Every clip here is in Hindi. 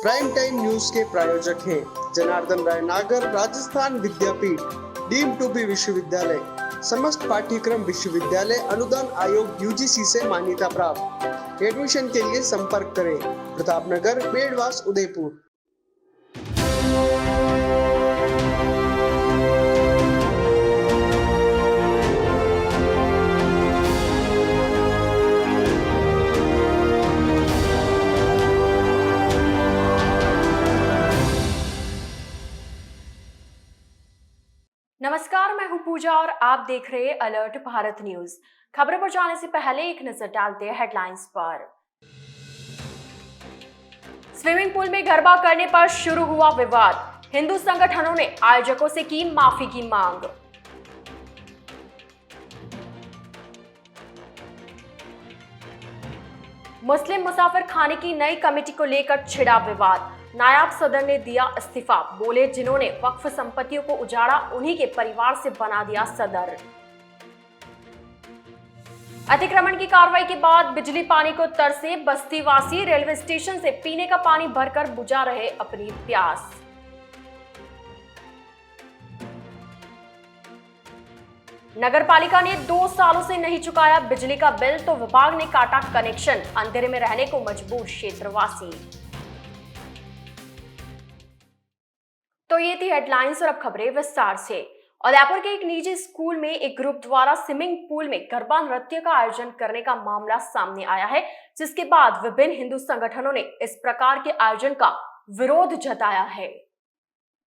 प्राइम टाइम न्यूज के प्रायोजक हैं जनार्दन राय नागर, राजस्थान विद्यापीठ, डीम्ड टू बी विश्वविद्यालय, समस्त पाठ्यक्रम विश्वविद्यालय अनुदान आयोग यूजीसी से मान्यता प्राप्त। एडमिशन के लिए संपर्क करें प्रतापनगर, बेड़वास, उदयपुर। नमस्कार, मैं हूं पूजा और आप देख रहे हैं अलर्ट भारत न्यूज। खबरों पर जाने से पहले एक नजर डालते हैं हेडलाइंस पर। स्विमिंग पूल में गरबा करने पर शुरू हुआ विवाद, हिंदू संगठनों ने आयोजकों से की माफी की मांग। मुस्लिम मुसाफिर खाने की नई कमेटी को लेकर छिड़ा विवाद, नायब सदर ने दिया इस्तीफा, बोले जिन्होंने वक्फ संपत्तियों को उजाड़ा उन्हीं के परिवार से बना दिया सदर। अतिक्रमण की कार्रवाई के बाद बिजली पानी को तरसे बस्तीवासी, रेलवे स्टेशन से पीने का पानी भरकर बुझा रहे अपनी प्यास। नगर पालिका ने 2 सालों से नहीं चुकाया बिजली का बिल तो विभाग ने काटा कनेक्शन, अंधेरे में रहने को मजबूर क्षेत्रवासी। तो ये थी हेडलाइंस और अब खबरें विस्तार से। उदयपुर के एक निजी स्कूल में एक ग्रुप द्वारा स्विमिंग पूल में गरबा नृत्य का आयोजन करने का मामला सामने आया है, जिसके बाद विभिन्न हिंदू संगठनों ने इस प्रकार के आयोजन का विरोध जताया है।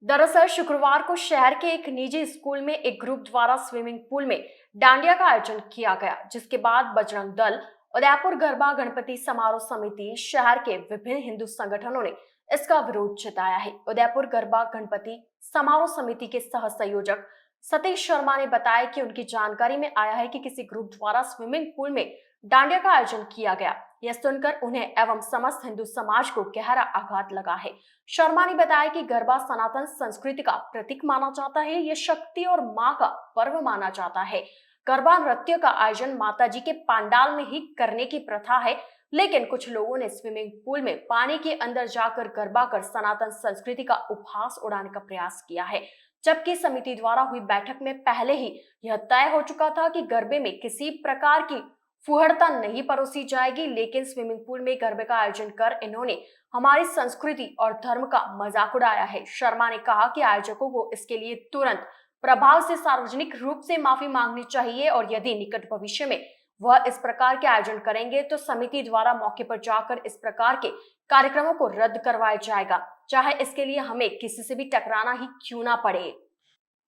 दरअसल शुक्रवार को शहर के एक निजी स्कूल में एक ग्रुप द्वारा स्विमिंग पूल में डांडिया का आयोजन किया गया, जिसके बाद बजरंग दल, उदयपुर गरबा गणपति समारोह समिति, शहर के विभिन्न हिंदू संगठनों ने इसका विरोध जताया है। उदयपुर गरबा गणपति समारोह समिति के सह संयोजक सतीश शर्मा ने बताया कि उनकी जानकारी में आया है कि किसी ग्रुप द्वारा स्विमिंग पूल में डांडिया का आयोजन किया गया। यह सुनकर उन्हें एवं समस्त हिंदू समाज को गहरा आघात लगा है। शर्मा ने बताया कि गरबा सनातन संस्कृति का प्रतीक माना जाता है, ये शक्ति और मां का पर्व माना जाता है। गरबा नृत्य का आयोजन माता जी के पंडाल में ही करने की प्रथा है, लेकिन कुछ लोगों ने स्विमिंग पूल में पानी के अंदर जाकर गरबा कर सनातन संस्कृति का उपहास उड़ाने का प्रयास किया है। जबकि समिति द्वारा हुई बैठक में पहले ही यह तय हो चुका था कि गरबे में किसी प्रकार की फुहड़ता नहीं परोसी जाएगी, लेकिन स्विमिंग पूल में गरबे का आयोजन कर इन्होंने हमारी संस्कृति और धर्म का मजाक उड़ाया है। शर्मा ने कहा कि आयोजकों को इसके लिए तुरंत प्रभाव से सार्वजनिक रूप से माफी मांगनी चाहिए और यदि निकट भविष्य में वह इस प्रकार के आयोजन करेंगे तो समिति द्वारा मौके पर जाकर इस प्रकार के कार्यक्रमों को रद्द करवाया जाएगा, चाहे इसके लिए हमें किसी से भी टकराना ही क्यों ना पड़े।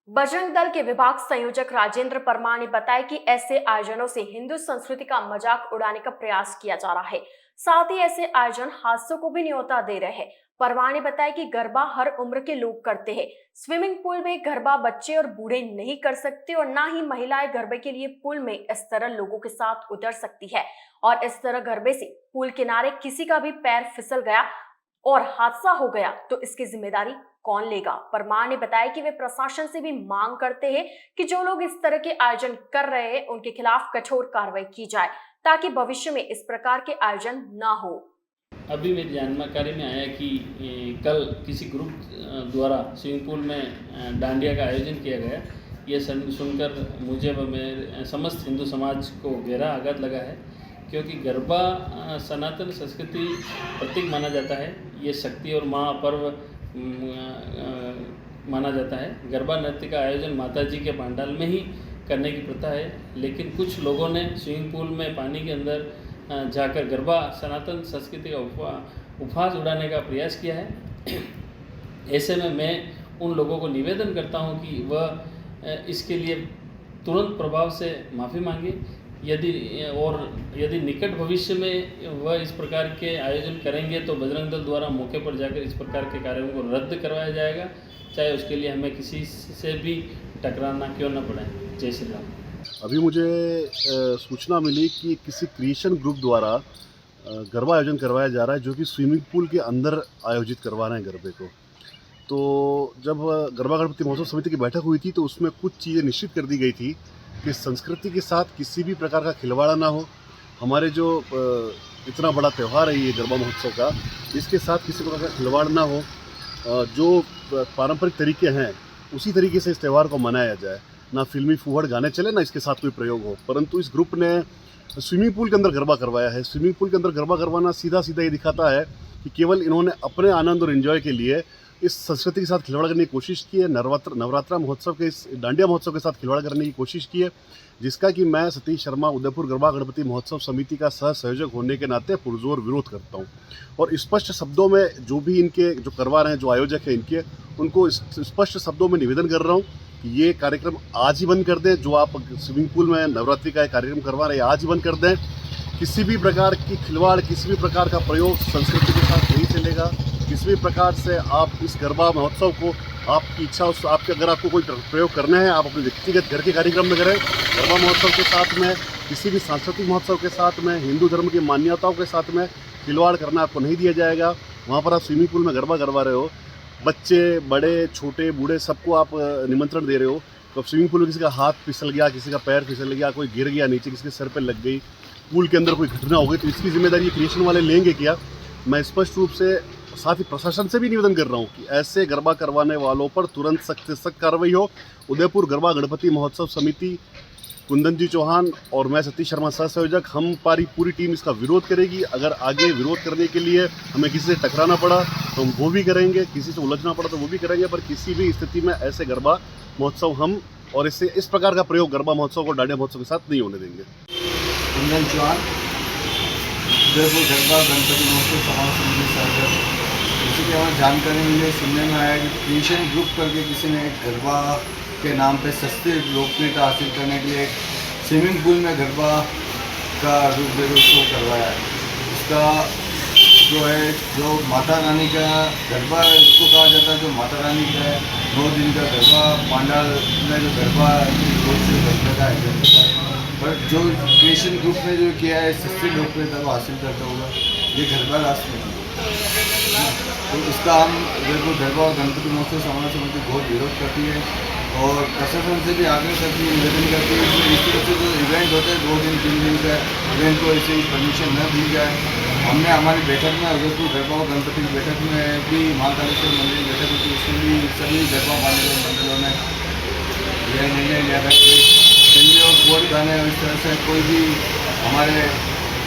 बजरंग दल के विभाग संयोजक राजेंद्र परमार ने बताया कि ऐसे आयोजनों से हिंदू संस्कृति का मजाक उड़ाने का प्रयास किया जा रहा है, साथ ही ऐसे आयोजन हादसों को भी न्योता दे रहे हैं। परमार ने बताया कि गरबा हर उम्र के लोग करते हैं। स्विमिंग पूल में गरबा बच्चे और बूढ़े नहीं कर सकते और ना ही महिलाएं गरबे के लिए पूल में इस तरह लोगों के साथ उतर सकती है। और इस तरह गरबे से पूल किनारे किसी का भी पैर फिसल गया और हादसा हो गया तो इसकी जिम्मेदारी कौन लेगा। परमार ने बताया कि वे प्रशासन से भी मांग करते हैं कि जो लोग इस तरह के आयोजन कर रहे हैं उनके खिलाफ कठोर कार्रवाई की जाए, ताकि भविष्य में इस प्रकार के आयोजन ना हो। अभी मेरी जानकारी में आया कि कल किसी ग्रुप द्वारा स्विमिंग पूल में डांडिया का आयोजन किया गया। ये सुनकर मुझे व मेरे समस्त हिंदू समाज को गहरा आघात लगा है, क्योंकि गरबा सनातन संस्कृति प्रतीक माना जाता है। ये शक्ति और माँ पर्व माना जाता है। गरबा नृत्य का आयोजन माता जी के पंडाल में ही करने की प्रथा है, लेकिन कुछ लोगों ने स्विमिंग पूल में पानी के अंदर जाकर गरबा सनातन संस्कृति का उपहास उड़ाने का प्रयास किया है। ऐसे में मैं उन लोगों को निवेदन करता हूं कि वह इसके लिए तुरंत प्रभाव से माफ़ी मांगे। यदि निकट भविष्य में वह इस प्रकार के आयोजन करेंगे तो बजरंग दल द्वारा मौके पर जाकर इस प्रकार के कार्यों को रद्द करवाया जाएगा, चाहे उसके लिए हमें किसी से भी टकराना क्यों न पड़े। जय श्री राम। अभी मुझे सूचना मिली कि किसी क्रिएशन ग्रुप द्वारा गरबा आयोजन करवाया जा रहा है, जो कि स्विमिंग पूल के अंदर आयोजित करवा रहे हैं गरबे को। तो जब गरबा गणपति महोत्सव समिति की बैठक हुई थी तो उसमें कुछ चीज़ें निश्चित कर दी गई थी कि संस्कृति के साथ किसी भी प्रकार का खिलवाड़ा ना हो, हमारे जो इतना बड़ा त्यौहार है ये गरबा महोत्सव का, इसके साथ किसी प्रकार का खिलवाड़ ना हो। जो पारंपरिक तरीके हैं उसी तरीके से इस त्यौहार को मनाया जाए, ना फिल्मी फूहड़ गाने चले ना इसके साथ कोई प्रयोग हो। परंतु इस ग्रुप ने स्विमिंग पूल के अंदर गरबा करवाया है। स्विमिंग पूल के अंदर गरबा करवाना सीधा सीधा ये दिखाता है कि केवल इन्होंने अपने आनंद और एंजॉय के लिए इस संस्कृति के साथ खिलवाड़ करने की कोशिश की है। नवरात्रा महोत्सव के इस डांडिया महोत्सव के साथ खिलवाड़ करने की कोशिश की है, जिसका कि मैं सतीश शर्मा उदयपुर गरबा गणपति महोत्सव समिति का सह संयोजक होने के नाते पुरजोर विरोध करता हूँ। और स्पष्ट शब्दों में जो भी इनके जो करवा रहे हैं, जो आयोजक हैं इनके, उनको स्पष्ट शब्दों में निवेदन कर रहा हूँ कि ये कार्यक्रम आज ही बंद कर दें। जो आप स्विमिंग पूल में नवरात्रि का कार्यक्रम करवा रहे हैं आज ही बंद कर दें। किसी भी प्रकार की खिलवाड़, किसी भी प्रकार का प्रयोग संस्कृति के साथ नहीं चलेगा। किसी भी प्रकार से आप इस गरबा महोत्सव को, आपकी इच्छा उस आपके, अगर आपको कोई प्रयोग करना है आप अपने व्यक्तिगत घर के कार्यक्रम में करें। गरबा महोत्सव के साथ में, किसी भी सांस्कृतिक महोत्सव के साथ में, हिंदू धर्म की मान्यताओं के साथ में खिलवाड़ करना आपको नहीं दिया जाएगा। वहाँ पर आप स्विमिंग पूल में गरबा करवा रहे हो, बच्चे बड़े छोटे बूढ़े सबको आप निमंत्रण दे रहे हो। तो स्विमिंग पूल में किसी का हाथ फिसल गया, किसी का पैर फिसल गया, कोई गिर गया नीचे, किसी के सर पे लग गई, पूल के अंदर कोई घटना हो गई, तो इसकी जिम्मेदारी क्रिएशन वाले लेंगे क्या? मैं स्पष्ट रूप से साथ ही प्रशासन से भी निवेदन कर रहा हूँ कि ऐसे गरबा करवाने वालों पर तुरंत सख्त से सख्त कार्रवाई हो। उदयपुर गरबा गणपति महोत्सव समिति, कुंदन जी चौहान और मैं सतीश शर्मा सह संयोजक, हम पूरी टीम इसका विरोध करेगी। अगर आगे विरोध करने के लिए हमें किसी से टकराना पड़ा तो हम वो भी करेंगे, किसी से उलझना पड़ा तो वो भी करेंगे, पर किसी भी स्थिति में ऐसे गरबा महोत्सव हम और इससे इस प्रकार का प्रयोग गरबा महोत्सव को डांडिया महोत्सव के साथ नहीं होने देंगे। कुंदन चौहान, उदयपुर गरबा गणपति महोत्सव समाज समिति संयोजक। इसी के हमारी जानकारी मिली, सुनने में आया कि क्रिएशन ग्रुप करके किसी ने एक गरबा के नाम पे सस्ती लोकप्रियता हासिल करने के लिए एक स्विमिंग पूल में गरबा का रूप उत्सव करवाया है। इसका जो है, जो माता रानी का गरबा इसको कहा जाता है, जो माता रानी का है 9 दिन का गरबा पंडाल में जो गरबा गरबे का आयोजन होता है। पर जो क्रिएशन ग्रुप ने जो किया है सस्ती लोकप्रियता को हासिल करता हुआ ये गरबा राष्ट्र में, तो इसका हम उदयपुर गरबा और गणपति महोत्सव समाज समिति बहुत विरोध करती है और प्रशासन से भी आग्रह करती है, निवेदन करती है कि इस तरह से जो इवेंट होते हैं 2 दिन 3 दिन का इवेंट को ऐसे परमिशन न दी जाए। हमने हमारी बैठक में उदयपुर गरबा और गणपति की बैठक में भी महाकालेश्वर मंदिर की बैठक होती है, उसमें भी सभी गरबा मंडलों ने यह निर्णय लिया था कि हिंदी और बोल गाने और इस तरह से कोई भी हमारे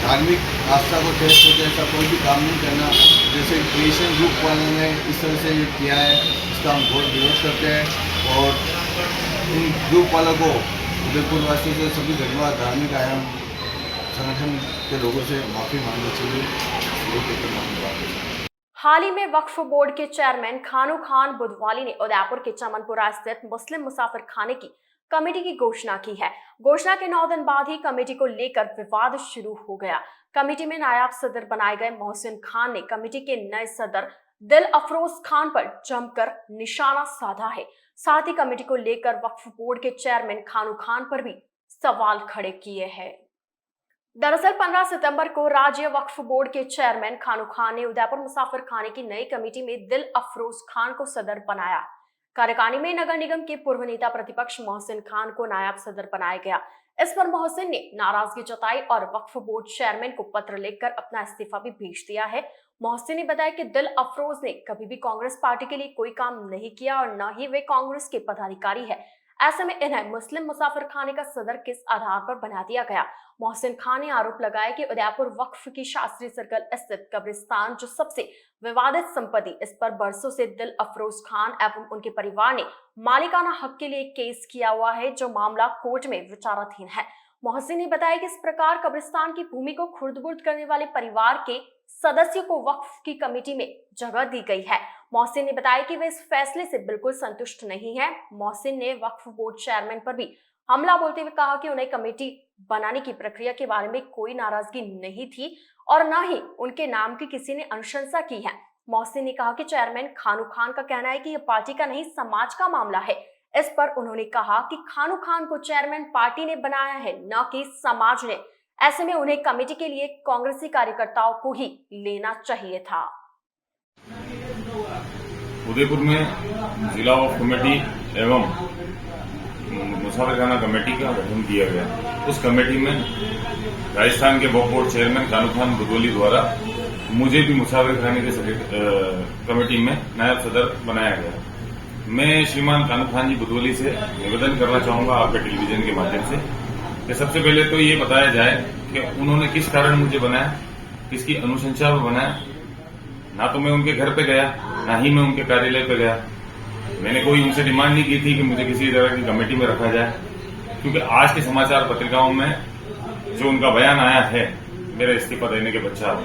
धार्मिक आस्था को ठेस होते ऐसा कोई भी काम नहीं करना। जैसे क्रिएशन ग्रुप वालों ने इस तरह से किया है, इसका हम बहुत विरोध करते हैं और इन ग्रुप वालों को उदयपुर वासियों से, सभी गरबा धार्मिक आयाम संगठन के लोगों से माफ़ी मांगनी चाहिए। हाल ही में वक्फ बोर्ड के चेयरमैन खानू खान बुधवाली ने उदयपुर के चमनपुरा स्थित मुस्लिम मुसाफिर खाने की कमेटी की घोषणा की है। घोषणा के 9 दिन बाद ही कमेटी को लेकर विवाद शुरू हो गया। कमेटी में नायब सदर बनाए गए मोहसिन खान ने कमेटी के नए सदर दिल अफरोज खान पर जमकर निशाना साधा है। साथ ही कमेटी को लेकर वक्फ बोर्ड के चेयरमैन खानू खान पर भी सवाल खड़े किए हैं। दरअसल 15 सितंबर को राज्य वक्फ बोर्ड के चेयरमैन खानू खान ने उदयपुर मुसाफिर खाने की नई कमेटी में दिल अफरोज खान को सदर बनाया। कार्यकारिणी में नगर निगम के पूर्व नेता प्रतिपक्ष मोहसिन खान को नायब सदर बनाया गया। इस पर मोहसिन ने नाराजगी जताई और वक्फ बोर्ड चेयरमैन को पत्र लिखकर अपना इस्तीफा भी भेज दिया है। मोहसिन ने बताया कि दिल अफरोज ने कभी भी कांग्रेस पार्टी के लिए कोई काम नहीं किया और न ही वे कांग्रेस के पदाधिकारी है। ऐसे में इन्हें मुस्लिम मुसाफिर खाने का सदर किस आधार पर बना दिया गया। मोहसिन खान ने आरोप लगाया कि उदयपुर वक्फ की शास्त्री सर्कल स्थित कब्रिस्तान जो सबसे विवादित संपत्ति, इस पर बरसों से दिल अफरोज खान एवं उनके परिवार ने मालिकाना हक के लिए केस किया हुआ है, जो मामला कोर्ट में विचाराधीन है। मोहसिन ने बताया कि इस प्रकार कब्रिस्तान की भूमि को खुर्द-बुर्द करने वाले परिवार के सदस्यों को वक्फ की कमेटी में जगह दी गई है। मोहसिन ने बताया कि वे इस फैसले से बिल्कुल संतुष्ट नहीं है। मोहसिन ने वक्फ बोर्ड चेयरमैन पर भी हमला बोलते हुए कहा कि उन्हें कमेटी बनाने की प्रक्रिया के बारे में कोई नाराजगी नहीं थी और न ही उनके नाम की किसी ने अनुशंसा की है। मोहसिन ने कहा कि चेयरमैन खानू खान का कहना है कि यह पार्टी का नहीं समाज का मामला है। इस पर उन्होंने कहा कि खानू खान को चेयरमैन पार्टी ने बनाया है, न कि समाज ने। ऐसे में उन्हें कमेटी के लिए कांग्रेसी कार्यकर्ताओं को ही लेना चाहिए था। उदयपुर में जिला वक्फ कमेटी एवं मुसाफिरखाना कमेटी का गठन किया गया। उस कमेटी में राजस्थान के वक्फ बोर्ड चेयरमैन कानू खान बुदवली द्वारा मुझे भी मुसाफिरखाने के कमेटी में नायब सदर बनाया गया। मैं श्रीमान कानू खान जी बुदवली से निवेदन करना चाहूंगा आपके टेलीविजन के माध्यम से कि सबसे पहले तो ये बताया जाए कि उन्होंने किस कारण मुझे बनाया, किसकी अनुशंसा में बनाया। ना तो मैं उनके घर पे गया, ना ही मैं उनके कार्यालय पे गया। मैंने कोई उनसे डिमांड नहीं की थी कि मुझे किसी तरह की कमेटी में रखा जाए, क्योंकि आज के समाचार पत्रिकाओं में जो उनका बयान आया है मेरे इस्तीफा देने के पश्चात,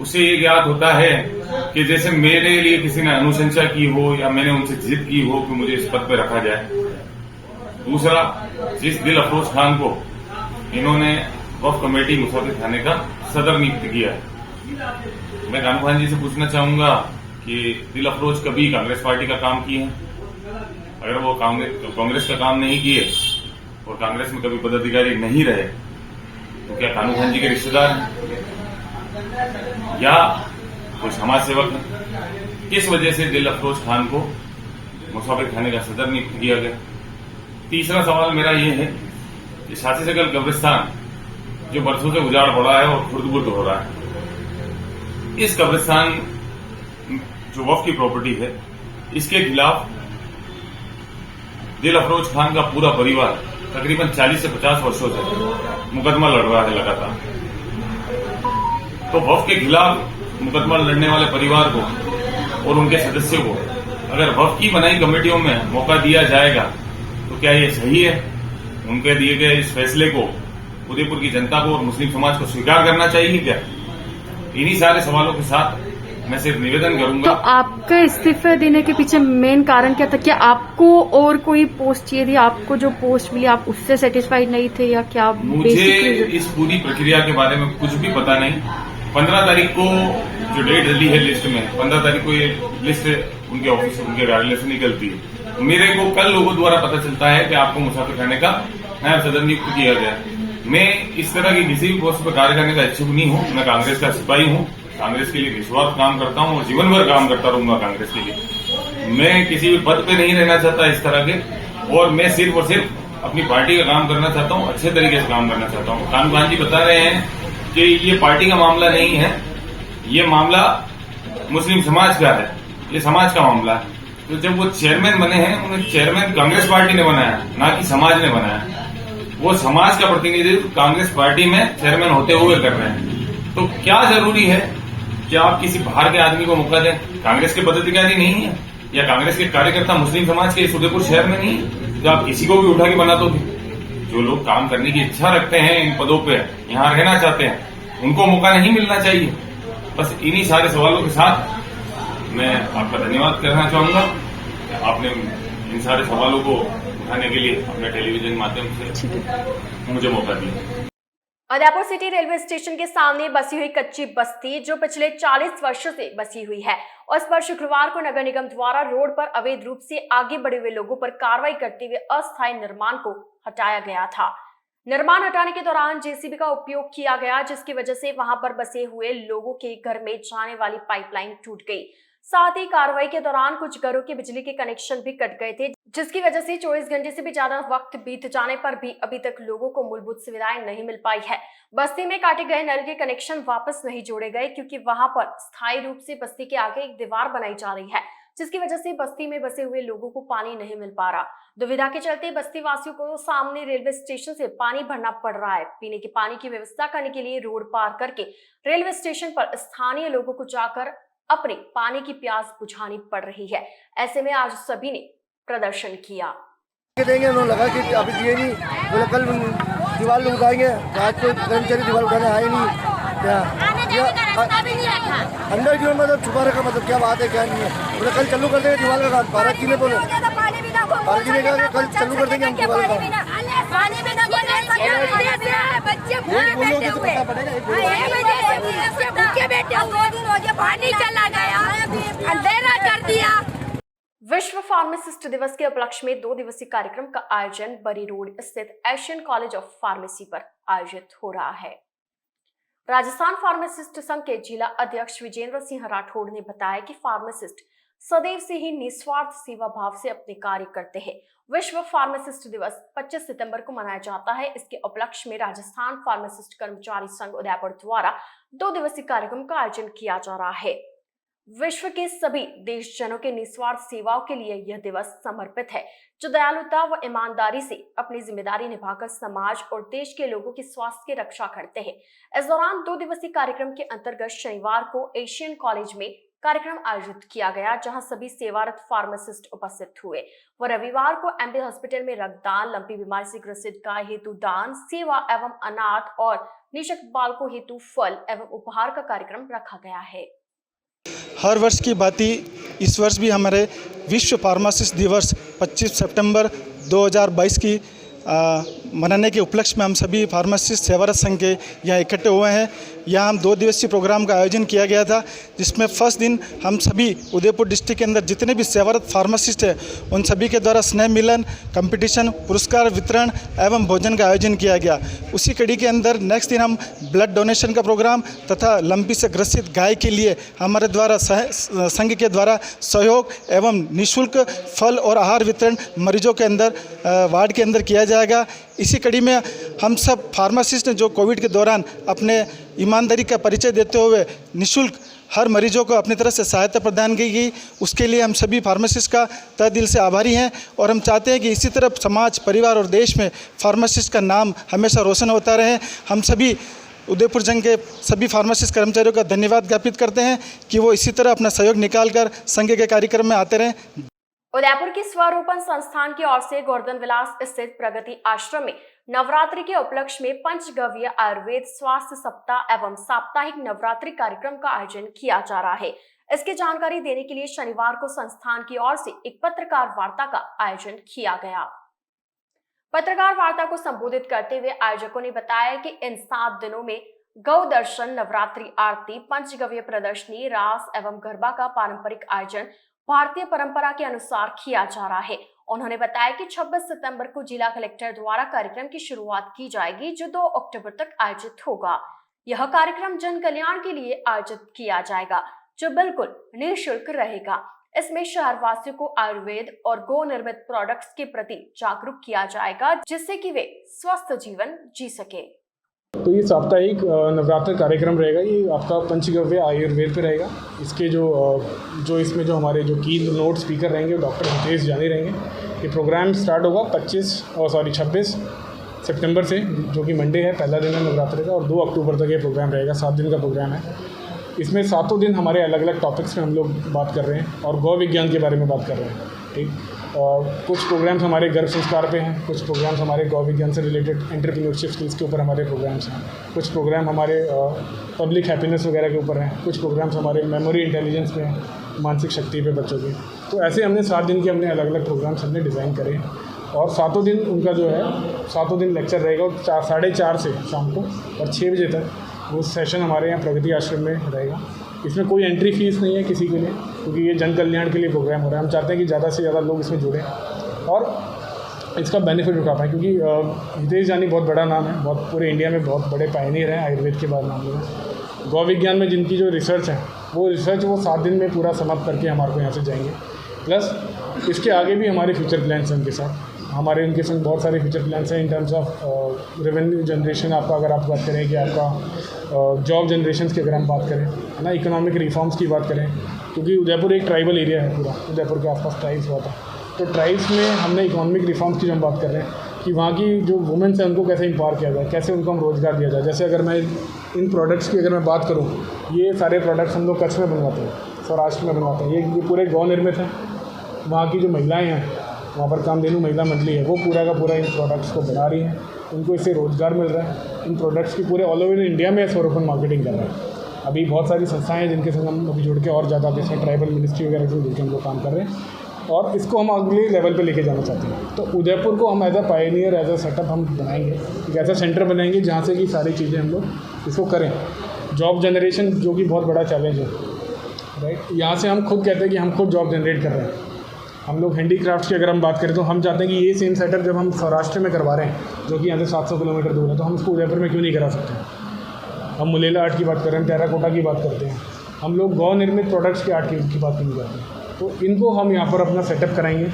उससे ये ज्ञात होता है कि जैसे मेरे लिए किसी ने अनुशंसा की हो या मैंने उनसे जिद की हो कि मुझे इस पद पर रखा जाए। दूसरा, जिस दिल अफरोज खान को इन्होंने वक्फ कमेटी मुसाफिरखाने का सदर नियुक्त किया है, मैं कानू खान जी से पूछना चाहूंगा कि दिल अफरोज कभी कांग्रेस पार्टी का काम किए हैं? अगर वो कांग्रेस का काम नहीं किए और कांग्रेस में कभी पदाधिकारी नहीं रहे तो क्या कानू खान जी के रिश्तेदार हैं या कोई समाज सेवक है? किस वजह से दिल अफरोज खान को मुसाफिरखाने का सदर नियुक्त किया गया? तीसरा सवाल मेरा ये है कि शासी सकल कब्रिस्तान जो बरसों से उजाड़ पड़ा है और खुर्द-बुर्द हो रहा है, इस कब्रिस्तान जो वक्फ की प्रॉपर्टी है, इसके खिलाफ दिल अफरोज खान का पूरा परिवार तकरीबन 40 से 50 वर्षों से मुकदमा लड़ रहा है लगातार। तो वक्फ के खिलाफ मुकदमा लड़ने वाले परिवार को और उनके सदस्यों को अगर वक्फ की बनाई कमेटियों में मौका दिया जाएगा तो क्या ये सही है? उनके दिए गए इस फैसले को उदयपुर की जनता को और मुस्लिम समाज को स्वीकार करना चाहिए क्या? इन्हीं सारे सवालों के साथ मैं सिर्फ निवेदन करूंगा। तो आपका इस्तीफा देने के पीछे मेन कारण क्या था? क्या आपको और कोई पोस्ट चाहिए थी? आपको जो पोस्ट मिली आप उससे सेटिस्फाइड नहीं थे या क्या? मुझे इस पूरी प्रक्रिया के बारे में कुछ भी पता नहीं। 15 तारीख को जो डेट डली है लिस्ट में, 15 तारीख को ये लिस्ट उनके ऑफिस उनके कार्यालय से निकलती है। मेरे को कल लोगों द्वारा पता चलता है कि आपको मुसाफिरखाने का नायब सदर नियुक्त किया गया। मैं इस तरह की किसी भी पोस्ट पर कार्य करने का इच्छुक नहीं हूँ। मैं कांग्रेस का सिपाही हूँ, कांग्रेस के लिए निस्वार्थ काम करता हूँ और जीवन भर काम करता रहूंगा कांग्रेस के लिए। मैं किसी भी पद पे नहीं रहना चाहता इस तरह के, और मैं सिर्फ और सिर्फ अपनी पार्टी का काम करना चाहता हूँ, अच्छे तरीके से काम करना चाहता हूँ। कानू खान जी बता रहे हैं कि ये पार्टी का मामला नहीं है, ये मामला मुस्लिम समाज का है, ये समाज का मामला है। तो जब वो चेयरमैन बने हैं, उन्हें चेयरमैन कांग्रेस पार्टी ने बनाया, ना कि समाज ने बनाया। वो समाज का प्रतिनिधित्व कांग्रेस पार्टी में चेयरमैन होते हुए कर रहे हैं। तो क्या जरूरी है कि आप किसी बाहर के आदमी को मौका दें? कांग्रेस के पदाधिकारी नहीं है या कांग्रेस के कार्यकर्ता मुस्लिम समाज के इस उदयपुर शहर में नहीं है जो आप किसी को भी उठा के बना दोगे? जो लोग काम करने की इच्छा रखते हैं, इन पदों पे यहाँ रहना चाहते हैं, उनको मौका नहीं मिलना चाहिए। बस इन्हीं सारे सवालों के साथ मैं आपका धन्यवाद करना चाहूंगा। आपने इन सारे सवालों को उठाने के लिए अपने टेलीविजन माध्यम से मुझे मौका दिया। उदयपुर सिटी रेलवे स्टेशन के सामने बसी हुई कच्ची बस्ती जो पिछले 40 वर्षों से बसी हुई है, और इस पर शुक्रवार को नगर निगम द्वारा रोड पर अवैध रूप से आगे बढ़े हुए लोगों पर कार्रवाई करते हुए अस्थायी निर्माण को हटाया गया था। निर्माण हटाने के दौरान जेसीबी का उपयोग किया गया, जिसकी वजह से वहां पर बसे हुए लोगों के घर में जाने वाली पाइपलाइन टूट गई। साथ ही कार्रवाई के दौरान कुछ घरों के बिजली के कनेक्शन भी कट गए थे, जिसकी वजह से 24 घंटे से भी ज्यादा वक्त बीत जाने पर भी अभी तक लोगों को मूलभूत सुविधाएं नहीं मिल पाई है। बस्ती में काटे गए नल के कनेक्शन वापस नहीं जोड़े गए, क्योंकि वहां पर स्थायी रूप से बस्ती के आगे एक दीवार बनाई जा रही है, जिसकी वजह से बस्ती में बसे हुए लोगों को पानी नहीं मिल पा रहा। दुविधा के चलते बस्ती वासियों को सामने रेलवे स्टेशन से पानी भरना पड़ रहा है। पीने के पानी की व्यवस्था करने के लिए रोड पार करके रेलवे स्टेशन पर स्थानीय लोगों को जाकर अपने पानी की प्यास बुझानी पड़ रही है। ऐसे में आज सभी ने प्रदर्शन किया। देंगे उन्होंने लगा कि अभी दिए नहीं, बोले कल दीवार लोग उठाएंगे। आज तो कर्मचारी दीवार उठाने आए नहीं। क्या अंडर ग्राउंड मतलब छुपा रखा, मतलब क्या बात है क्या नहीं है। बोले कल चालू कर देंगे दीवार का काम। पारक जी ने बोले, पारक जी ने कहा कल चालू कर देंगे हम दीवार का काम। पानी चला गया, अंधेरा कर दिया। विश्व फार्मासिस्ट दिवस के उपलक्ष्य में 2 दिवसीय कार्यक्रम का आयोजन बरी रोड स्थित एशियन कॉलेज ऑफ फार्मेसी पर आयोजित हो रहा है। राजस्थान फार्मासिस्ट संघ के जिला अध्यक्ष विजेंद्र सिंह राठौड़ ने बताया कि फार्मासिस्ट सदैव से ही निस्वार्थ सेवा भाव से अपने कार्य करते हैं। विश्व फार्मासिस्ट दिवस 25 सितंबर को मनाया जाता है। इसके उपलक्ष्य में राजस्थान फार्मासिस्ट कर्मचारी संघ उदयपुर द्वारा 2 दिवसीय कार्यक्रम का आयोजन किया जा रहा है। विश्व के सभी देशजनों के निस्वार्थ सेवाओं के लिए यह दिवस समर्पित है, जो दयालुता व ईमानदारी से अपनी जिम्मेदारी निभाकर समाज और देश के लोगों के स्वास्थ्य की रक्षा करते हैं। इस दौरान 2 दिवसीय कार्यक्रम के अंतर्गत शनिवार को एशियन कॉलेज में कार्यक्रम आयोजित किया गया, जहां सभी सेवारत फार्मासिस्ट उपस्थित हुए। व रविवार को एमबी हॉस्पिटल में रक्तदान, लंपी बीमारी से ग्रसित गाय हेतु दान, सेवा एवं अनाथ और निःशक्त बालकों हेतु फल एवं उपहार का कार्यक्रम रखा गया है। हर वर्ष की भांति इस वर्ष भी हमारे विश्व फार्मासिस्ट दिवस 25 सितंबर 2022 की मनाने के उपलक्ष्य में हम सभी फार्मासिस्ट सेवारत संघ के यहाँ इकट्ठे हुए हैं। यहाँ हम 2 दिवसीय प्रोग्राम का आयोजन किया गया था, जिसमें फर्स्ट दिन हम सभी उदयपुर डिस्ट्रिक्ट के अंदर जितने भी सेवारत फार्मासिस्ट हैं उन सभी के द्वारा स्नेह मिलन, कंपटीशन, पुरस्कार वितरण एवं भोजन का आयोजन किया गया। उसी कड़ी के अंदर नेक्स्ट दिन हम ब्लड डोनेशन का प्रोग्राम तथा लंपी से ग्रसित गाय के लिए हमारे द्वारा संघ के द्वारा सहयोग एवं निःशुल्क फल और आहार वितरण मरीजों के अंदर वार्ड के अंदर किया जाएगा। इसी कड़ी में हम सब फार्मासिस्ट जो कोविड के दौरान अपने ईमानदारी का परिचय देते हुए निःशुल्क हर मरीजों को अपनी तरफ से सहायता प्रदान की गई, उसके लिए हम सभी फार्मासिस्ट का तहे दिल से आभारी हैं। और हम चाहते हैं कि इसी तरह समाज, परिवार और देश में फार्मासिस्ट का नाम हमेशा रोशन होता रहे। हम सभी उदयपुर संघ के सभी फार्मासिस्ट कर्मचारियों का धन्यवाद ज्ञापित करते हैं कि वो इसी तरह अपना सहयोग निकालकर संघ के कार्यक्रम में आते रहें। उदयपुर के स्वरूपन संस्थान की ओर से गोवर्धन विलास स्थित प्रगति आश्रम में नवरात्रि के उपलक्ष्य में पंचगव्य आयुर्वेद स्वास्थ्य सप्ताह एवं साप्ताहिक नवरात्रि कार्यक्रम का आयोजन किया जा रहा है। इसकी जानकारी देने के लिए शनिवार को संस्थान की ओर से एक पत्रकार वार्ता का आयोजन किया गया। पत्रकार वार्ता को संबोधित करते हुए आयोजकों ने बताया कि इन 7 दिनों में गौ दर्शन, नवरात्रि आरती, पंचगव्य प्रदर्शनी, रास एवं गरबा का पारंपरिक आयोजन भारतीय परंपरा के अनुसार किया जा रहा है। उन्होंने बताया कि 26 सितंबर को जिला कलेक्टर द्वारा कार्यक्रम की शुरुआत की जाएगी, जो 2 अक्टूबर तक आयोजित होगा। यह कार्यक्रम जन कल्याण के लिए आयोजित किया जाएगा, जो बिल्कुल निःशुल्क रहेगा। इसमें शहरवासियों को आयुर्वेद और गौ निर्मित प्रोडक्ट्स के प्रति जागरूक किया जाएगा, जिससे कि वे स्वस्थ जीवन जी सके। तो ये साप्ताहिक नवरात्र कार्यक्रम रहेगा। ये आपका पंचगव्य आयुर्वेद पे रहेगा। इसके जो इसमें जो हमारे जो की नोट स्पीकर रहेंगे वो डॉक्टर हितेश जानी रहेंगे। ये प्रोग्राम स्टार्ट होगा 26 सितंबर से, जो कि मंडे है, पहला दिन है नवरात्रि का, और 2 अक्टूबर तक ये प्रोग्राम रहेगा। 7 दिन का प्रोग्राम है। इसमें 7 दिन हमारे अलग अलग टॉपिक्स में हम लोग बात कर रहे हैं और गौ विज्ञान के बारे में बात कर रहे हैं। ठीक, कुछ प्रोग्राम्स हमारे गर्भ संस्कार पे हैं, कुछ प्रोग्राम्स हमारे गौ विज्ञान से रिलेटेड एंटरप्रेन्योरशिप स्किल्स के ऊपर हमारे प्रोग्राम्स हैं, कुछ प्रोग्राम हमारे पब्लिक हैप्पीनेस वगैरह के ऊपर हैं, कुछ प्रोग्राम्स हमारे मेमोरी इंटेलिजेंस पे हैं, मानसिक शक्ति पे बच्चों की। तो ऐसे हमने 7 दिन के हमने अलग अलग प्रोग्राम्स हमने डिज़ाइन करे और 7 दिन उनका जो है 7 दिन लेक्चर रहेगा और 4:30 से शाम को और 6 बजे तक वो सेशन हमारे यहाँ प्रगति आश्रम में रहेगा। इसमें कोई एंट्री फीस नहीं है किसी के लिए, क्योंकि ये जन कल्याण के लिए प्रोग्राम हो रहा है। हम चाहते हैं कि ज़्यादा से ज़्यादा लोग इसमें जुड़ें और इसका बेनिफिट उठा पाएँ, क्योंकि हितेश जानी बहुत बड़ा नाम है, बहुत पूरे इंडिया में बहुत बड़े पायनियर हैं आयुर्वेद के बाद मामले में। गौ विज्ञान में जिनकी जो रिसर्च है वो 7 दिन में पूरा समाप्त करके हमारे को यहाँ से जाएंगे। प्लस इसके आगे भी हमारे फ्यूचर प्लान्स हैं उनके साथ। हमारे उनके संग बहुत सारे फ्यूचर प्लान्स हैं in terms of revenue generation. आपका अगर आप बात करें कि आपका जॉब जनरेशन की अगर हम बात करें, है ना, इकोनॉमिक रिफॉर्म्स की बात करें, क्योंकि उदयपुर एक ट्राइबल एरिया है पूरा, उदयपुर के आसपास ट्राइब्स बहुत है। तो ट्राइब्स में हमने इकोनॉमिक रिफॉर्म्स की जो हम बात कर रहे हैं कि वहाँ की जो वुमेन्स हैं उनको कैसे एम्पावर किया जाए, कैसे उनको हम रोज़गार दिया जाए। जैसे अगर मैं इन प्रोडक्ट्स की अगर मैं बात करूँ, ये सारे प्रोडक्ट्स हम लोग कच्छ में बनवाते हैं, सौराष्ट्र में बनवाते हैं। ये पूरे गौ निर्मित हैं। वहाँ की जो महिलाएँ हैं, वहाँ पर कामधेनु महिला मंडली है, वो पूरा का पूरा इन प्रोडक्ट्स को बना रही हैं। उनको इससे रोज़गार मिल रहा है। इन प्रोडक्ट्स की पूरे ऑल ओवर इंडिया में स्वरूपन मार्केटिंग कर रहे हैं। अभी बहुत सारी संस्थाएं हैं जिनके संग हम अभी जुड़ के और ज़्यादा इसमें ट्राइबल मिनिस्ट्री वगैरह से जुड़ के हम लोग काम कर रहे हैं और इसको हम अगले लेवल पे लेके जाना चाहते हैं। तो उदयपुर को हम as a pioneer, as a setup हम बनाएंगे, एक ऐसा सेंटर बनाएंगे जहाँ से कि सारी चीज़ें हम लोग इसको करें। जॉब जनरेशन जो कि बहुत बड़ा चैलेंज है, राइट, यहाँ से हम खुद कहते हैं कि हम खुद जॉब जनरेट कर रहे हैं। हम लोग हैंडीक्राफ्ट की अगर हम बात करें तो हम चाहते हैं कि ये सेम सेटअप जब हम सौराष्ट्र में करवा रहे हैं, जो कि यहाँ से 700 किलोमीटर दूर है, तो हम इसको उदयपुर में क्यों नहीं करा सकते। हम मुलेला आर्ट की बात कर रहे हैं, टेराकोटा की बात करते हैं, हम लोग गौ निर्मित प्रोडक्ट्स के आर्ट की बात नहीं करते हैं। तो इनको हम यहाँ पर अपना सेटअप कराएंगे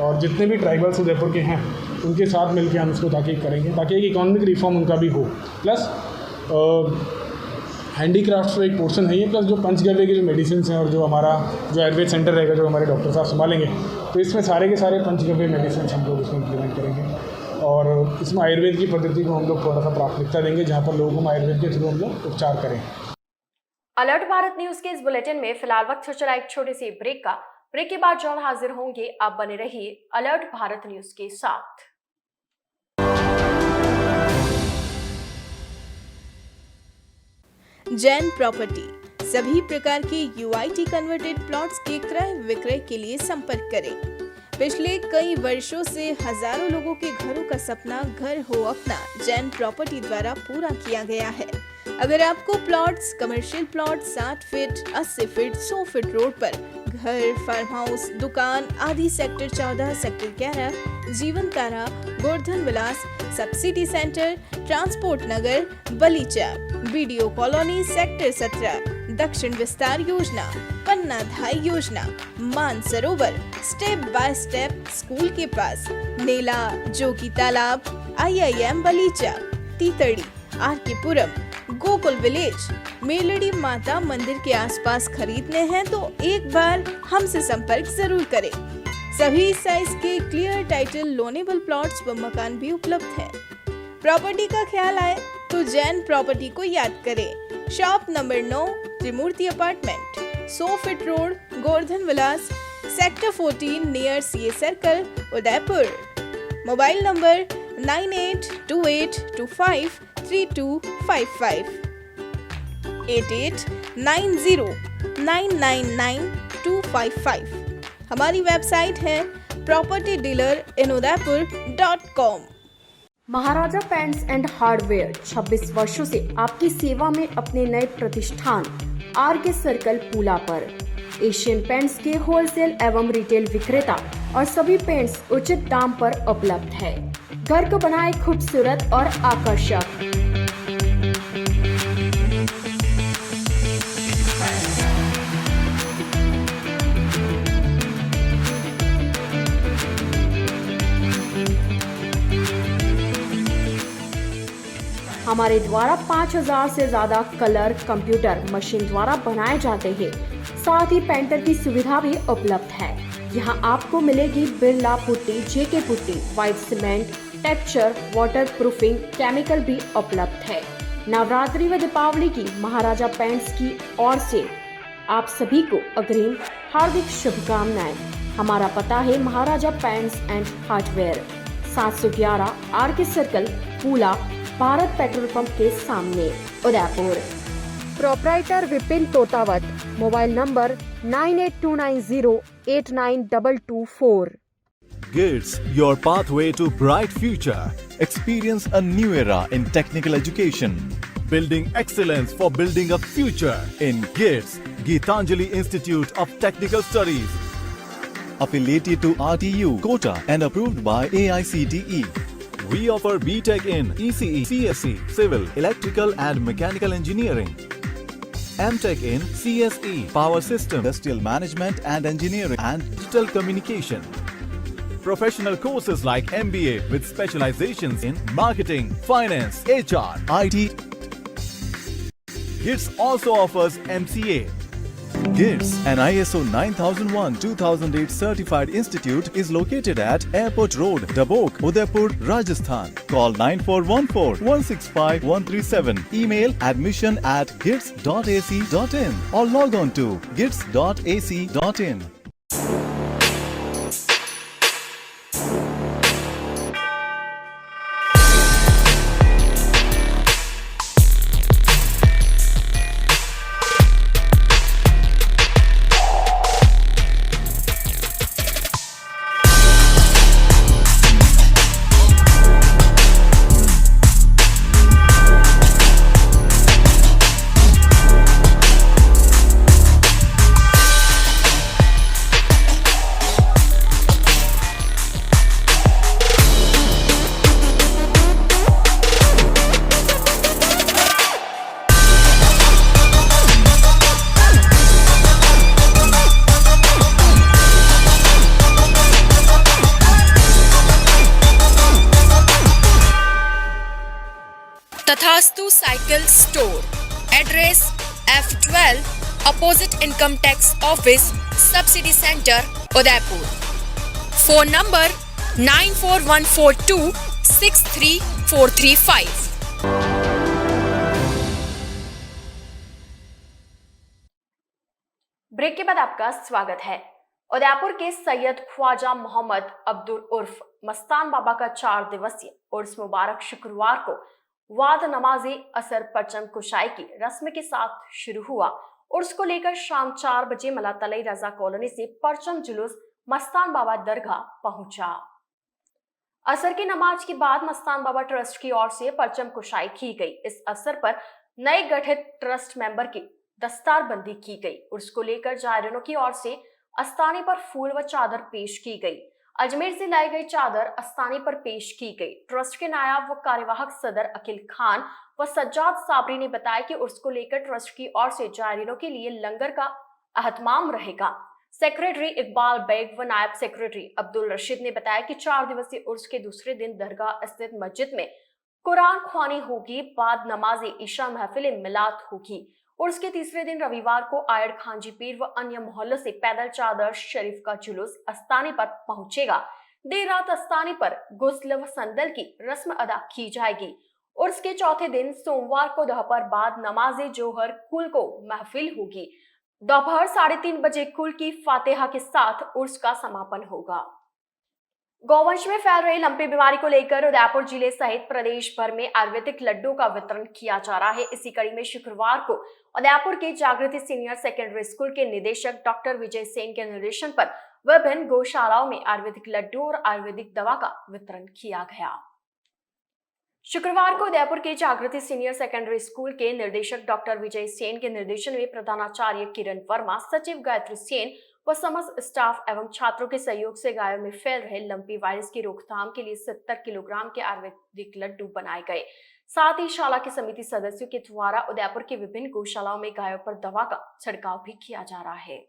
और जितने भी ट्राइबल्स उदयपुर के हैं उनके साथ मिलकर हम इसको ताकि करेंगे ताकि एक इकोनॉमिक रिफॉर्म उनका भी हो। प्लस हैंडीक्राफ्ट का एक पोर्शन है ये, प्लस जो पंचगव्य के जो मेडिसिन हैं और जो हमारा जो आयुर्वेद सेंटर रहेगा जो हमारे डॉक्टर साहब संभालेंगे, तो इसमें सारे के सारे पंचगव्य मेडिसिन हम लोग इसमें इम्प्लीमेंट करेंगे और इसमें आयुर्वेद की पद्धति को हम लोग थोड़ा सा प्राथमिकता देंगे जहाँ पर लोगों को आयुर्वेद के थ्रू हम लोग उपचार करें। अलर्ट भारत न्यूज के इस बुलेटिन में फिलहाल वक्त हो चला एक छोटी सी ब्रेक का। ब्रेक के बाद जल्द हाजिर होंगे, आप बने रहिए अलर्ट भारत न्यूज के साथ। जैन प्रॉपर्टी सभी प्रकार के यूआईटी कन्वर्टेड प्लॉट्स के क्रय विक्रय के लिए संपर्क करें। पिछले कई वर्षों से हजारों लोगों के घरों का सपना घर हो अपना जैन प्रॉपर्टी द्वारा पूरा किया गया है। अगर आपको plots, commercial plot 60 feet, 80 feet, 100 feet road पर घर, फार्म हाउस, दुकान आदि सेक्टर 14, सेक्टर 11, जीवन तारा, गोवर्धन विलास, सब सिटी सेंटर, ट्रांसपोर्ट नगर, बलीचा, बीडीओ कॉलोनी सेक्टर 17, दक्षिण विस्तार योजना, पन्ना धाई योजना, Mansarovar, step by step school के पास, नेला, जोगी तालाब, IIM बलीचा, तीतड़ी, आरकेपुरम, गोकुल विलेज, मेलड़ी माता मंदिर के आसपास खरीदने हैं तो एक बार हमसे संपर्क जरूर करें। सभी साइज के क्लियर टाइटल लोनेबल प्लॉट्स व मकान भी उपलब्ध हैं। प्रॉपर्टी का ख्याल आए तो जैन प्रॉपर्टी को याद करें। Shop number 9, Trimurti apartment, 100 feet road, Govardhan Vilas, sector 14 near CA circle, Udaipur. Mobile number 9828253255, 8890999255। हमारी वेबसाइट है propertydealerinudaypur.com। Maharaja paints and hardware 26 वर्षों से आपकी सेवा में अपने नए प्रतिष्ठान RK सर्कल पूला पर एशियन पेंट्स के होलसेल एवं रिटेल विक्रेता और सभी पेंट्स उचित दाम पर उपलब्ध है। घर को बनाए खूबसूरत और आकर्षक। हमारे द्वारा 5000 से ज्यादा कलर कंप्यूटर मशीन द्वारा बनाए जाते हैं। साथ ही पेंटर की सुविधा भी उपलब्ध है। यहाँ आपको मिलेगी Birla putty, JK putty, white cement, texture, water proofing, chemical भी उपलब्ध है। नवरात्रि व दीपावली की महाराजा पेंट्स की ओर से आप सभी को अग्रिम हार्दिक शुभकामनाएं। हमारा पता है Maharaja paints and hardware, 711 RK circle Pula, Bharat petrol pump के सामने, Udaipur. Proprietor Vipin Totawat. Mobile number 9829089224। GITS, your pathway to bright future. Experience a new era in technical education. Building excellence for building a future in GITS, Geetanjali Institute of Technical Studies. Affiliated to RTU, Kota and approved by AICTE. We offer BTech in ECE, CSE, Civil, Electrical and Mechanical Engineering. MTech in CSE, Power System, Industrial Management and Engineering and Digital Communication. Professional courses like MBA with specializations in Marketing, Finance, HR, IT. GITS also offers MCA. GITS, an ISO 9001-2008 certified institute, is located at Airport Road, Dabok, Udaipur, Rajasthan. Call 9414-165-137. Email admission@gits.ac.in or log on to gits.ac.in. Tathastu cycle store, address F12 opposite income tax office, subsidy centre, Udaipur. Phone number 9414263435। Break के बाद आपका स्वागत है। उदयपुर के सैयद ख्वाजा मोहम्मद अब्दुल उर्फ मस्तान बाबा का 4 दिवसीय उर्स मुबारक शुक्रवार को वाद नमाजी असर परचम कुशाई की रस्म के साथ शुरू हुआ। उर्स को लेकर शाम 4 बजे मलातलई रजा कॉलोनी से परचम जुलूस मस्तान बाबा दरगाह पहुंचा। असर की नमाज के बाद मस्तान बाबा ट्रस्ट की ओर से परचम कुशाई की गई। इस अवसर पर नए गठित ट्रस्ट मेंबर की दस्तारबंदी की गई। उर्स को लेकर जायरीनों की ओर से अस्ताने पर फूल व चादर पेश की गई। अजमेर से लाई गई चादर अस्ताने पर पेश की गई। ट्रस्ट के नायब व कार्यवाहक सदर अकील खान व सज्जाद साबरी ने बताया कि उर्स को लेकर ट्रस्ट की ओर से जायरीनों के लिए लंगर का अहतमाम रहेगा। सेक्रेटरी इकबाल बेग व नायब सेक्रेटरी अब्दुल रशीद ने बताया कि 4 दिवसीय उर्स के दूसरे दिन दरगाह स्थित मस्जिद में कुरान ख्वानी होगी, बाद नमाज ईशा महफिल मिलाद होगी। उर्स के तीसरे दिन रविवार को आयड़ खांजी पीर व अन्य मोहल्लों से पैदल चादर शरीफ का जुलूस अस्ताने पर पहुंचेगा। देर रात अस्ताने पर गुस्ल व संदल की रस्म अदा की जाएगी। उर्स के चौथे दिन सोमवार को दोपहर बाद नमाज जोहर कुल को महफिल होगी। दोपहर 3:30 बजे कुल की फातिहा के साथ उर्स का समापन होगा। गौवंश में फैल रही लंपी बीमारी को लेकर उदयपुर जिले सहित प्रदेश भर में आयुर्वेदिक लड्डू का वितरण किया जा रहा है। इसी कड़ी में शुक्रवार को उदयपुर के जागृति सीनियर सेकेंडरी स्कूल के निदेशक डॉक्टर विजय सेन के निर्देशन पर विभिन्न गौशालाओं में आयुर्वेदिक लड्डू और आयुर्वेदिक दवा का वितरण किया गया। शुक्रवार को उदयपुर के जागृति सीनियर सेकेंडरी स्कूल के निर्देशक डॉक्टर विजय सेन के निर्देशन में प्रधानाचार्य किरण वर्मा, सचिव गायत्री सेन व समस्त स्टाफ एवं छात्रों के सहयोग से गायों में फैल रहे लंपी वायरस की रोकथाम के लिए 70 किलोग्राम के आयुर्वेदिक लड्डू बनाए गए। साथ ही शाला की समिति सदस्यों के द्वारा उदयपुर की विभिन्न गौशालाओं में गायों पर दवा का छिड़काव भी किया जा रहा है।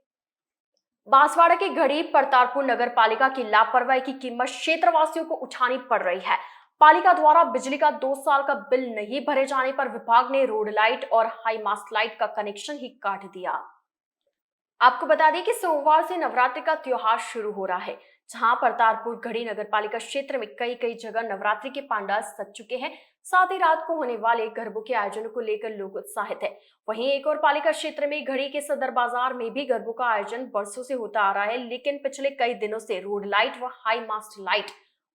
बांसवाड़ा की घड़ी परतारपुर नगर पालिका की लापरवाही की कीमत क्षेत्रवासियों को उठानी पड़ रही है। पालिका द्वारा बिजली का 2 साल का बिल नहीं भरे जाने पर विभाग ने रोड लाइट और हाई मास्ट लाइट का कनेक्शन ही काट दिया। आपको बता दें कि सोमवार से नवरात्रि का त्योहार शुरू हो रहा है, जहां परतारपुर घड़ी नगर पालिका क्षेत्र में कई जगह नवरात्रि के पंडाल सज चुके हैं। साथ ही रात को होने वाले गरबों के आयोजनों को लेकर लोग उत्साहित है। वहीं एक और पालिका क्षेत्र में घड़ी के सदर बाजार में भी गरबों का आयोजन बरसों से होता आ रहा है, लेकिन पिछले कई दिनों से रोड लाइट व हाई मास्ट लाइट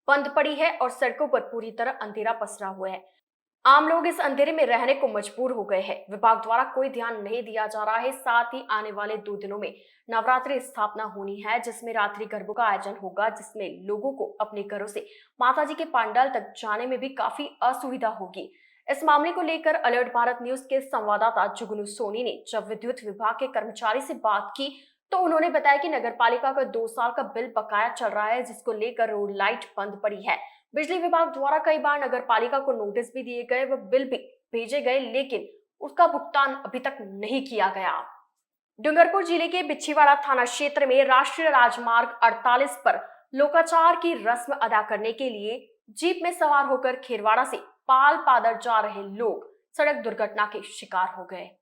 बंद पड़ी है और सड़कों पर पूरी तरह अंधेरा पसरा हुआ है। आम लोग इस अंधेरे में रहने को मजबूर हो गए हैं। विभाग द्वारा कोई ध्यान नहीं दिया जा रहा है। साथ ही आने वाले 2 दिनों में नवरात्रि स्थापना होनी है, जिसमें रात्रि गरबों का आयोजन होगा, जिसमें लोगों को अपने घरों से माताजी के पंडाल तक जाने में भी काफी असुविधा होगी। इस मामले को लेकर अलर्ट भारत न्यूज के संवाददाता जुगनू सोनी ने जब विद्युत विभाग के कर्मचारी से बात की तो उन्होंने बताया कि नगर पालिका का 2 साल का बिल बकाया चल रहा है, जिसको लेकर रोड लाइट बंद पड़ी है। बिजली विभाग द्वारा कई बार नगर पालिका को नोटिस भी दिए गए व बिल भी भेजे गए, लेकिन उसका भुगतान अभी तक नहीं किया गया। डूंगरपुर जिले के बिछीवाड़ा थाना क्षेत्र में राष्ट्रीय राजमार्ग 48 पर लोकाचार की रस्म अदा करने के लिए जीप में सवार होकर खेरवाड़ा से पाल पादर जा रहे लोग सड़क दुर्घटना के शिकार हो गए।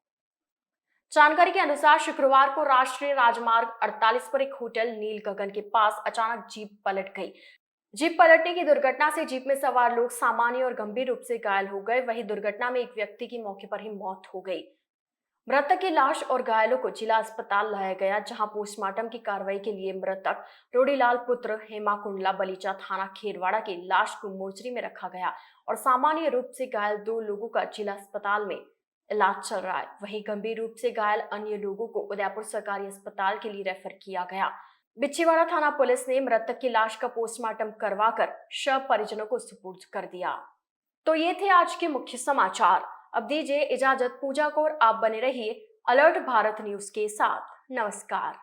जानकारी के अनुसार शुक्रवार को राष्ट्रीय राजमार्ग 48 पर एक होटल नील गगन के पास अचानक जीप पलट गई। जीप पलटने की दुर्घटना से जीप में सवार लोग सामान्य और गंभीर रूप से घायल हो गए। वहीं दुर्घटना में एक व्यक्ति की मौके पर ही मौत हो गई। मृतक की लाश और घायलों को जिला अस्पताल लाया गया, जहां पोस्टमार्टम की कार्रवाई के लिए मृतक रोडीलाल पुत्र हेमा कुंडला बलीचा थाना खेरवाड़ा की लाश को मोर्चरी में रखा गया और सामान्य रूप से घायल 2 लोगों का जिला अस्पताल में इलाज चल रहा है। वहीं गंभीर रूप से घायल अन्य लोगों को उदयपुर सरकारी अस्पताल के लिए रेफर किया गया। बिछीवाड़ा थाना पुलिस ने मृतक की लाश का पोस्टमार्टम करवाकर शव परिजनों को सुपुर्द कर दिया। तो ये थे आज के मुख्य समाचार। अब दीजिए इजाजत पूजा को और आप बने रहिए अलर्ट भारत न्यूज के साथ। नमस्कार।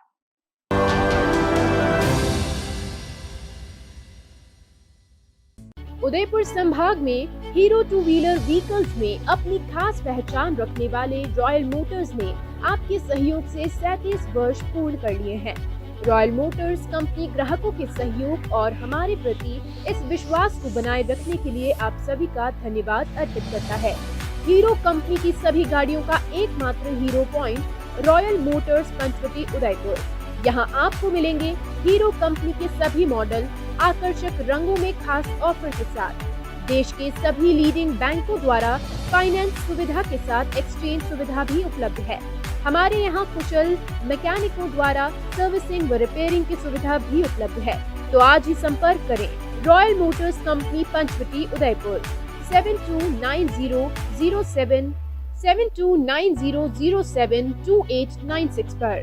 उदयपुर संभाग में हीरो 2 व्हीलर व्हीकल्स में अपनी खास पहचान रखने वाले रॉयल मोटर्स ने आपके सहयोग से 37 वर्ष पूर्ण कर लिए हैं। रॉयल मोटर्स कंपनी ग्राहकों के सहयोग और हमारे प्रति इस विश्वास को बनाए रखने के लिए आप सभी का धन्यवाद अर्पित करता है। हीरो कंपनी की सभी गाड़ियों का एकमात्र Hero point Royal Motors Panchavati Udaipur. यहाँ आपको मिलेंगे हीरो कंपनी के सभी मॉडल आकर्षक रंगों में खास ऑफर के साथ। देश के सभी लीडिंग बैंकों द्वारा फाइनेंस सुविधा के साथ एक्सचेंज सुविधा भी उपलब्ध है। हमारे यहाँ कुशल मैकेनिकों द्वारा सर्विसिंग व रिपेयरिंग की सुविधा भी उपलब्ध है। तो आज ही संपर्क करें Royal Motors company Panchavati Udaipur 7290072896 पर।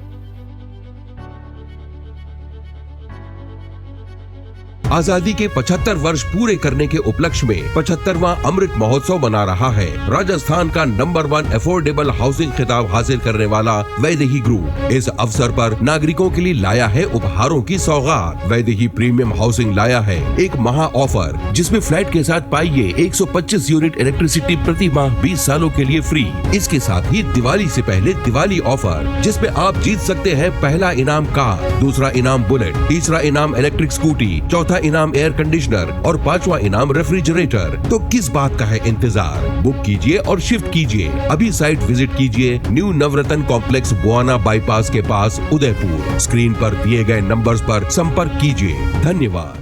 आजादी के 75 वर्ष पूरे करने के उपलक्ष्य में 75वां अमृत महोत्सव मना रहा है। राजस्थान का नंबर 1 अफोर्डेबल हाउसिंग खिताब हासिल करने वाला वैदेही ग्रुप इस अवसर पर नागरिकों के लिए लाया है उपहारों की सौगात। वैदेही प्रीमियम हाउसिंग लाया है एक महा ऑफर, जिसमें फ्लैट के साथ पाइए 125 यूनिट इलेक्ट्रिसिटी प्रति माह 20 सालों के लिए फ्री। इसके साथ ही दिवाली से पहले दिवाली ऑफर, जिसमें आप जीत सकते हैं पहला इनाम कार, दूसरा इनाम बुलेट, तीसरा इनाम इलेक्ट्रिक स्कूटी, चौथा इनाम एयर कंडीशनर और 5वां इनाम रेफ्रिजरेटर। तो किस बात का है इंतजार? बुक कीजिए और शिफ्ट कीजिए। अभी साइट विजिट कीजिए न्यू नवरत्न कॉम्प्लेक्स बुआना बाईपास के पास उदयपुर। स्क्रीन पर दिए गए नंबर्स पर संपर्क कीजिए। धन्यवाद।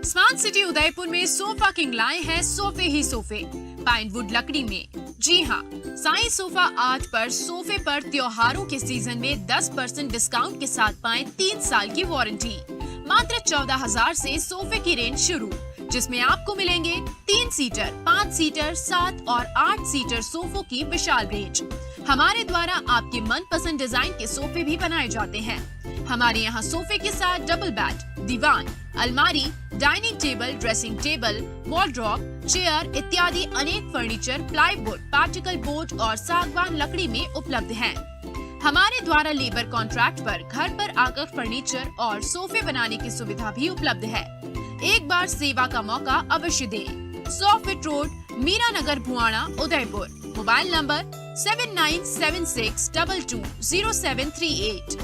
स्मार्ट सिटी उदयपुर में सोफा किंग लाए हैं सोफे ही सोफे पाइनवुड लकड़ी में। जी हाँ, साईं सोफा आर्ट पर सोफे पर त्योहारों के सीजन में 10% डिस्काउंट के साथ पाएं 3 साल की वारंटी। मात्र 14,000 से सोफे की रेंज शुरू, जिसमें आपको मिलेंगे 3 सीटर, 5 सीटर, 7 और 8 सीटर सोफों की विशाल रेंज। हमारे द्वारा आपके मनपसंद डिजाइन के सोफे भी बनाए जाते हैं। हमारे यहाँ सोफे के साथ डबल बेड, दीवान, अलमारी, dining table, dressing table, wardrobe, chair इत्यादि अनेक फर्नीचर प्लाईवुड, पार्टिकल बोर्ड और सागवान लकड़ी में उपलब्ध हैं। हमारे द्वारा लेबर कॉन्ट्रैक्ट पर घर पर आकर फर्नीचर और सोफे बनाने की सुविधा भी उपलब्ध है। एक बार सेवा का मौका अवश्य दें। 100 feet road, Meera Nagar, Bhuana, Udaipur. Mobile number 7976220738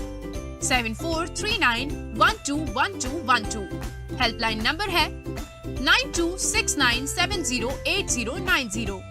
7439121212। Helpline number है 9269708090।